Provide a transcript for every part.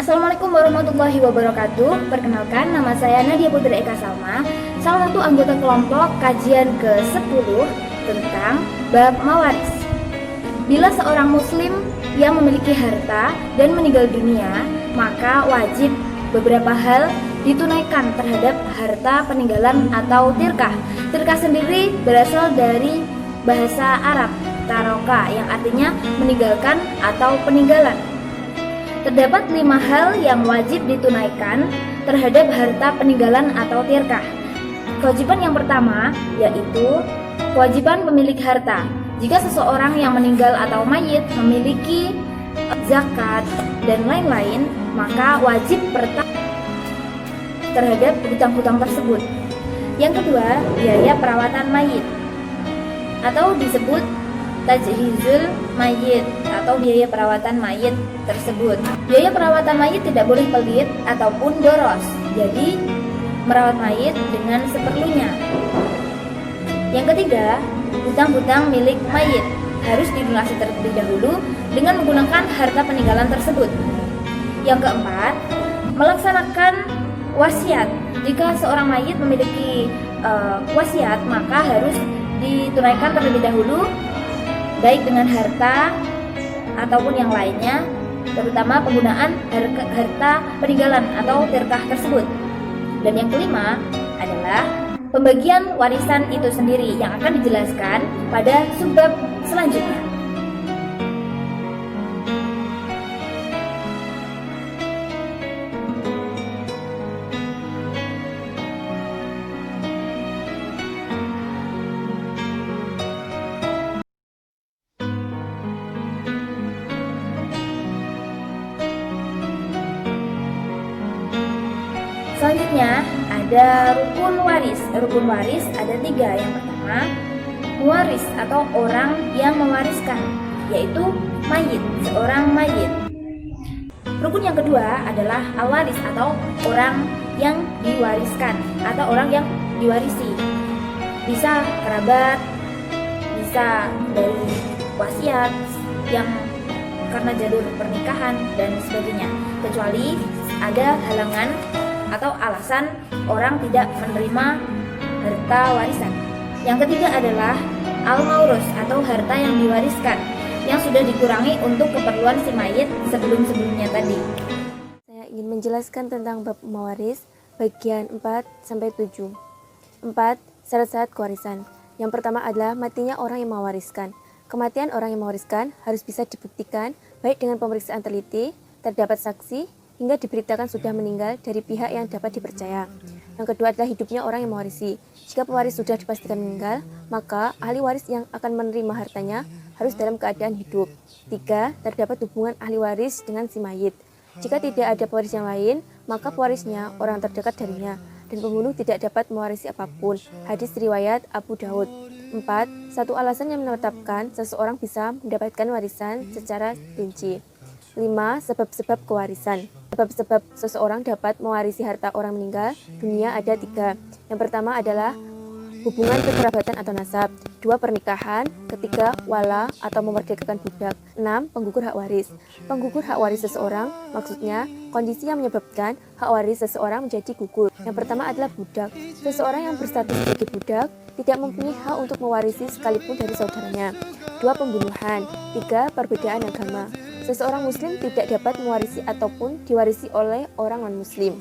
Assalamualaikum warahmatullahi wabarakatuh. Perkenalkan, nama saya Nadia Putri Eka Salma, salah satu anggota kelompok kajian ke-10 tentang bab mawaris. Bila seorang muslim yang memiliki harta dan meninggal dunia, maka wajib beberapa hal ditunaikan terhadap harta peninggalan atau tirkah. Tirkah sendiri berasal dari bahasa Arab taroka yang artinya meninggalkan atau peninggalan. Terdapat 5 hal yang wajib ditunaikan terhadap harta peninggalan atau tirkah. Kewajiban yang pertama yaitu kewajiban pemilik harta. Jika seseorang yang meninggal atau mayit memiliki zakat dan lain-lain, maka wajib terhadap hutang-hutang tersebut. Yang kedua, biaya perawatan mayit atau disebut tajhizul mayit atau biaya perawatan mayit tersebut. Biaya perawatan mayit tidak boleh pelit ataupun boros. Jadi merawat mayit dengan seperlunya. Yang ketiga, hutang-hutang milik mayit harus dilunasi terlebih dahulu dengan menggunakan harta peninggalan tersebut. Yang keempat, melaksanakan wasiat. Jika seorang mayit memiliki wasiat, maka harus ditunaikan terlebih dahulu, baik dengan harta ataupun yang lainnya, terutama penggunaan harta peninggalan atau tirkah tersebut. Dan yang kelima adalah pembagian warisan itu sendiri yang akan dijelaskan pada subbab selanjutnya. Selanjutnya ada rukun waris. Rukun waris ada 3. Yang pertama, muwaris atau orang yang mewariskan, yaitu mayit, seorang mayit. Rukun yang kedua adalah al-waris atau orang yang diwariskan atau orang yang diwarisi. Bisa kerabat, bisa dari wasiat yang karena jalur pernikahan dan sebagainya, kecuali ada halangan atau alasan orang tidak menerima harta warisan. Yang ketiga adalah al-maurus atau harta yang diwariskan yang sudah dikurangi untuk keperluan si mayit sebelum-sebelumnya tadi. Saya ingin menjelaskan tentang bab mawaris bagian 4-7. 4. Syarat-syarat kewarisan. Yang pertama adalah matinya orang yang mewariskan. Kematian orang yang mewariskan harus bisa dibuktikan baik dengan pemeriksaan teliti, terdapat saksi, hingga diberitakan sudah meninggal dari pihak yang dapat dipercaya. Yang kedua adalah hidupnya orang yang mewarisi. Jika pewaris sudah dipastikan meninggal, maka ahli waris yang akan menerima hartanya harus dalam keadaan hidup. 3. Terdapat hubungan ahli waris dengan si mayit. Jika tidak ada pewaris yang lain, maka pewarisnya orang terdekat darinya, dan pembunuh tidak dapat mewarisi apapun. Hadis riwayat Abu Daud. 4. Satu alasan yang menetapkan seseorang bisa mendapatkan warisan secara rinci. 5. Sebab-sebab kewarisan. Sebab-sebab seseorang dapat mewarisi harta orang meninggal dunia ada 3. Yang pertama adalah hubungan kekerabatan atau nasab. 2. Pernikahan. 3. Wala atau memerdekakan budak. 6. Penggugur hak waris. Penggugur hak waris seseorang maksudnya kondisi yang menyebabkan hak waris seseorang menjadi gugur. Yang pertama adalah budak. Seseorang yang berstatus sebagai budak tidak mempunyai hak untuk mewarisi sekalipun dari saudaranya. 2. Pembunuhan. 3. Perbedaan agama. Seseorang muslim tidak dapat mewarisi ataupun diwarisi oleh orang non-muslim,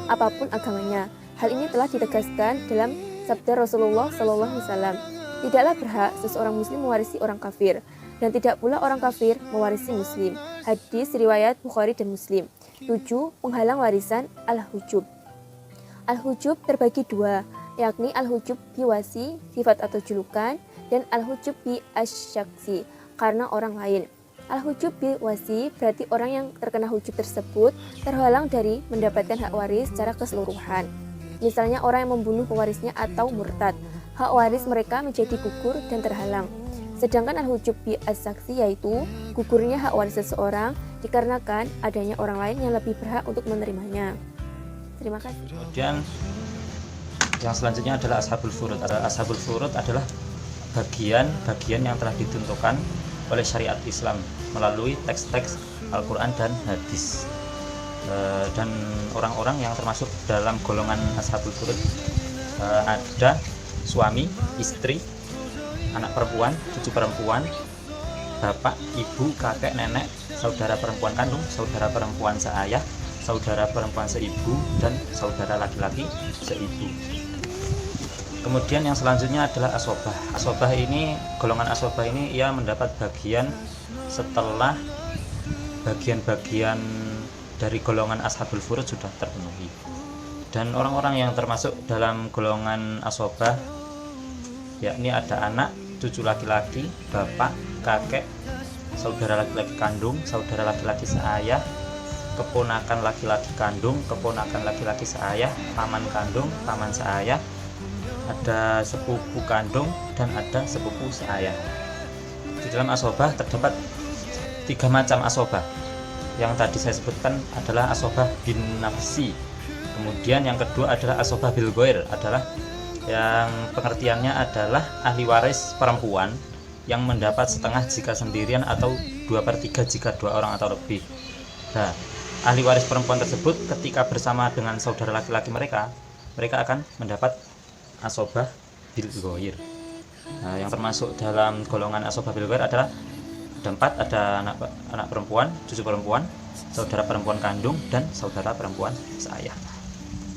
apapun agamanya. Hal ini telah ditegaskan dalam sabda Rasulullah SAW. Tidaklah berhak seseorang muslim mewarisi orang kafir, dan tidak pula orang kafir mewarisi muslim. Hadis riwayat Bukhari dan Muslim. 7. Penghalang warisan al-hujub. Al-hujub terbagi 2, yakni al-hujub biwasi, sifat atau julukan, dan al-hujub bi asyaksi, karena orang lain. Al-hujub bi wasi berarti orang yang terkena hujub tersebut terhalang dari mendapatkan hak waris secara keseluruhan. Misalnya orang yang membunuh pewarisnya atau murtad, hak waris mereka menjadi gugur dan terhalang. Sedangkan al-hujub bi as-saksi yaitu gugurnya hak waris seseorang dikarenakan adanya orang lain yang lebih berhak untuk menerimanya. Terima kasih. Kemudian yang selanjutnya adalah ashabul furud. Ashabul furud adalah bagian-bagian yang telah ditentukan oleh syariat Islam melalui teks-teks Al-Quran dan hadis. Dan orang-orang yang termasuk dalam golongan ashabul furud ada suami, istri, anak perempuan, cucu perempuan, bapak, ibu, kakek, nenek, saudara perempuan kandung, saudara perempuan seayah, saudara perempuan seibu, dan saudara laki-laki seibu. Kemudian yang selanjutnya adalah asobah. Asobah ini, golongan asobah ini ia mendapat bagian setelah bagian-bagian dari golongan ashabul furud sudah terpenuhi. Dan orang-orang yang termasuk dalam golongan asobah yakni ada anak, cucu laki-laki, bapak, kakek, saudara laki-laki kandung, saudara laki-laki seayah, keponakan laki-laki kandung, keponakan laki-laki seayah, paman kandung, paman seayah, ada sepupu kandung, dan ada sepupu seayah. Di dalam asobah terdapat 3 macam asobah. Yang tadi saya sebutkan adalah asobah bin nafsi. Kemudian yang kedua adalah asobah bil ghair, adalah yang pengertiannya adalah ahli waris perempuan yang mendapat setengah jika sendirian atau 2/3 jika 2 orang atau lebih. Nah, ahli waris perempuan tersebut ketika bersama dengan saudara laki-laki mereka akan mendapat asobah bil ghair. Nah, yang termasuk dalam golongan asobah bil ghair adalah ada 4, ada anak perempuan, cucu perempuan, saudara perempuan kandung, dan saudara perempuan seayah.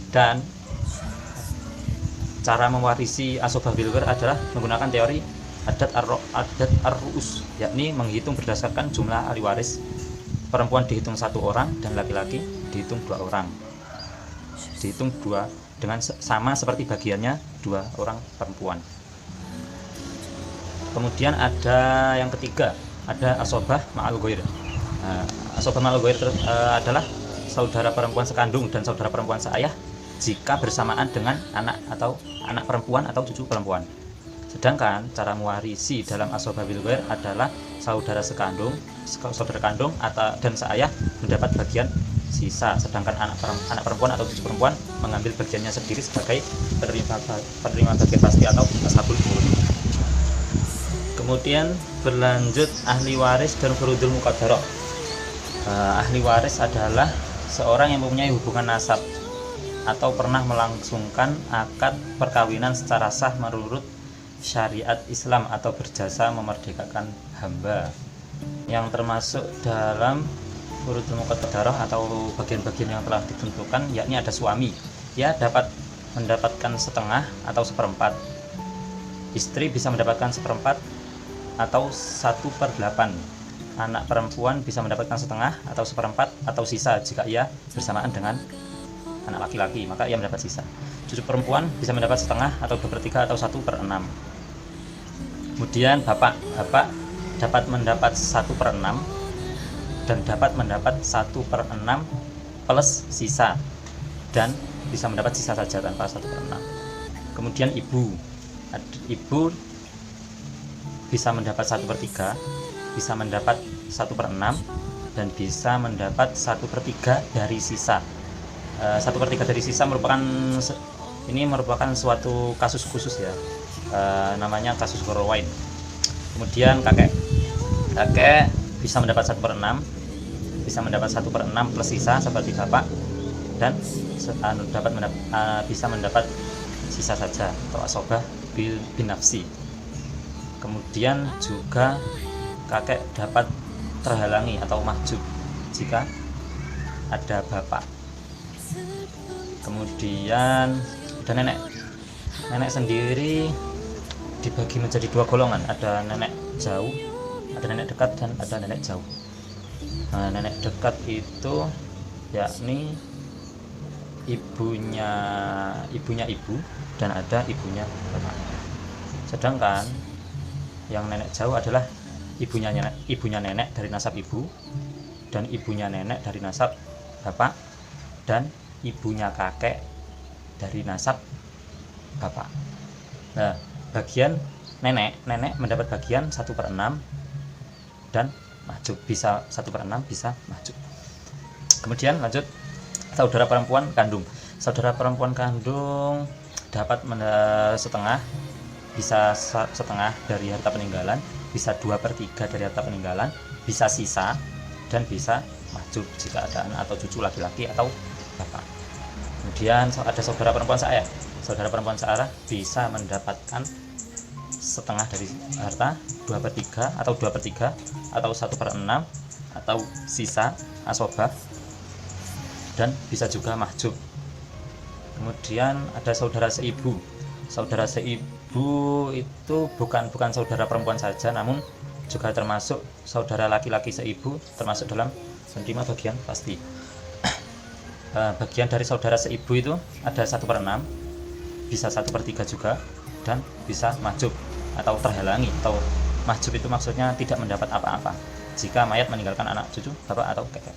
Dan cara mewarisi asobah bil ghair adalah menggunakan teori adat ar-ru'us, yakni menghitung berdasarkan jumlah ahli waris. Perempuan dihitung 1 orang dan laki-laki dihitung 2 orang. Dihitung 2 dengan sama seperti bagiannya 2 orang perempuan. Kemudian ada yang ketiga, ada asobah ma'al ghair. Nah, asobah ma'al ghair adalah saudara perempuan sekandung dan saudara perempuan seayah jika bersamaan dengan anak atau anak perempuan atau cucu perempuan. Sedangkan cara mewarisi dalam asobah bil ghair adalah saudara saudara kandung dan seayah mendapat bagian sisa, sedangkan anak perempuan atau cucu perempuan mengambil bagiannya sendiri sebagai penerima bagian pasti atau ashabul furud. Kemudian berlanjut ahli waris dan furudul muqaddarah. Ahli waris adalah seorang yang mempunyai hubungan nasab atau pernah melangsungkan akad perkawinan secara sah menurut syariat Islam atau berjasa memerdekakan hamba. Yang termasuk dalam furudul muqaddarah atau bagian-bagian yang telah ditentukan yakni ada suami, ia dapat mendapatkan setengah atau 1/4. Istri bisa mendapatkan 1/4 atau 1/8. Anak perempuan bisa mendapatkan setengah atau 1/4 atau sisa jika ia bersamaan dengan anak laki-laki, maka ia mendapat sisa. Cucu perempuan bisa mendapat setengah atau 2/3 atau 1/6. Kemudian bapak dapat mendapat 1/6 dan dapat mendapat 1/6 plus sisa, dan bisa mendapat sisa saja tanpa 1/6. Kemudian ibu bisa mendapat 1/3, bisa mendapat 1/6, dan bisa mendapat 1/3 dari sisa. 1/3 dari sisa merupakan suatu kasus khusus ya, namanya kasus Gorowain. Kemudian kakek bisa mendapat 1/6, bisa mendapat 1/6 plus sisa seperti bapak, dan bisa mendapat sisa saja atau asobah bin nafsi. Kemudian juga kakek dapat terhalangi atau mahjub jika ada bapak. Kemudian ada nenek sendiri dibagi menjadi 2 golongan, ada nenek jauh, ada nenek dekat, dan ada nenek jauh. Nah, nenek dekat itu yakni ibunya ibu dan ada ibunya bapak. Sedangkan yang nenek jauh adalah ibunya nenek dari nasab ibu, dan ibunya nenek dari nasab bapak, dan ibunya kakek dari nasab bapak. Nah, bagian nenek mendapat bagian 1/6 dan mahjub, bisa 1/6 bisa mahjub. Kemudian lanjut saudara perempuan kandung. Saudara perempuan kandung dapat setengah, bisa setengah dari harta peninggalan, bisa 2/3 dari harta peninggalan, bisa sisa, dan bisa mahjub jika ada anak atau cucu laki-laki atau bapak. Kemudian ada saudara perempuan saya. Saudara perempuan saya bisa mendapatkan setengah dari harta, 2/3 atau 2/3 atau 1/6 atau sisa asobah, dan bisa juga mahjub. Kemudian ada saudara seibu. Saudara seibu itu bukan saudara perempuan saja, namun juga termasuk saudara laki-laki seibu, termasuk dalam penerima bagian pasti. Bagian dari saudara seibu itu ada 1/6, bisa 1/3 juga, dan bisa mahjub atau terhalangi. Atau mahjub itu maksudnya tidak mendapat apa-apa jika mayat meninggalkan anak, cucu, bapak atau kakek.